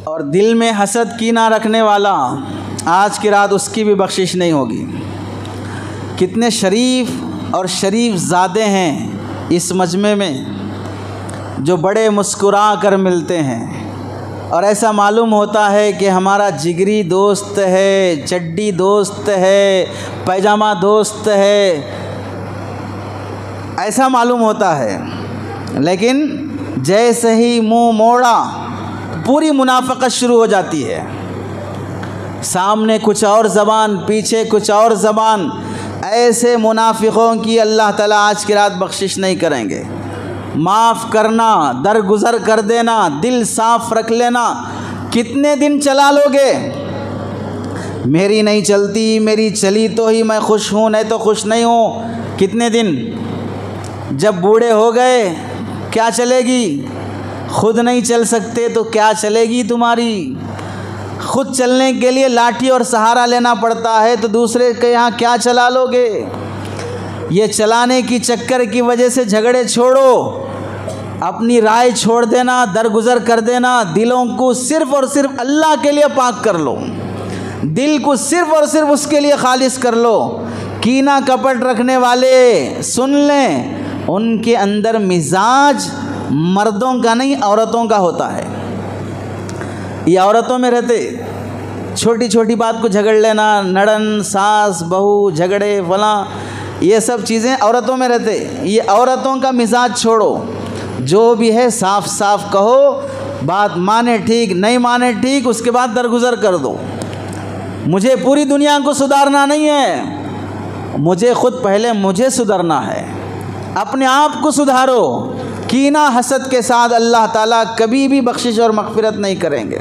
और दिल में हसद कीना रखने वाला आज की रात उसकी भी बख्शिश नहीं होगी। कितने शरीफ और शरीफ ज़ादे हैं इस मजमे में जो बड़े मुस्कुरा कर मिलते हैं और ऐसा मालूम होता है कि हमारा जिगरी दोस्त है, चड्डी दोस्त है, पैजामा दोस्त है, ऐसा मालूम होता है। लेकिन जैसे ही मुंह मोड़ा पूरी मुनाफ़क़त शुरू हो जाती है। सामने कुछ और ज़बान, पीछे कुछ और ज़बान। ऐसे मुनाफिकों की अल्लाह ताला आज की रात बख्शिश नहीं करेंगे। माफ़ करना, दरगुज़र कर देना, दिल साफ़ रख लेना। कितने दिन चला लोगे? मेरी नहीं चलती, मेरी चली तो ही मैं खुश हूँ, नहीं तो खुश नहीं हूँ। कितने दिन? जब बूढ़े हो गए क्या चलेगी? खुद नहीं चल सकते तो क्या चलेगी तुम्हारी? खुद चलने के लिए लाठी और सहारा लेना पड़ता है तो दूसरे के यहाँ क्या चला लोगे? ये चलाने की चक्कर की वजह से झगड़े छोड़ो, अपनी राय छोड़ देना, दरगुज़र कर देना। दिलों को सिर्फ़ और सिर्फ अल्लाह के लिए पाक कर लो। दिल को सिर्फ़ और सिर्फ उसके लिए खालिस कर लो। कीना कपट रखने वाले सुन लें, उनके अंदर मिजाज मर्दों का नहीं औरतों का होता है। ये औरतों में रहते, छोटी छोटी बात को झगड़ लेना, नड़न, सास बहू, झगड़े फलां, ये सब चीज़ें औरतों में रहते। ये औरतों का मिजाज छोड़ो, जो भी है साफ साफ कहो, बात माने ठीक, नहीं माने ठीक, उसके बाद दरगुज़र कर दो। मुझे पूरी दुनिया को सुधारना नहीं है, मुझे खुद पहले मुझे सुधरना है। अपने आप को सुधारो। कीना हसद के साथ अल्लाह ताला कभी भी बख्शिश और मग़फ़िरत नहीं करेंगे।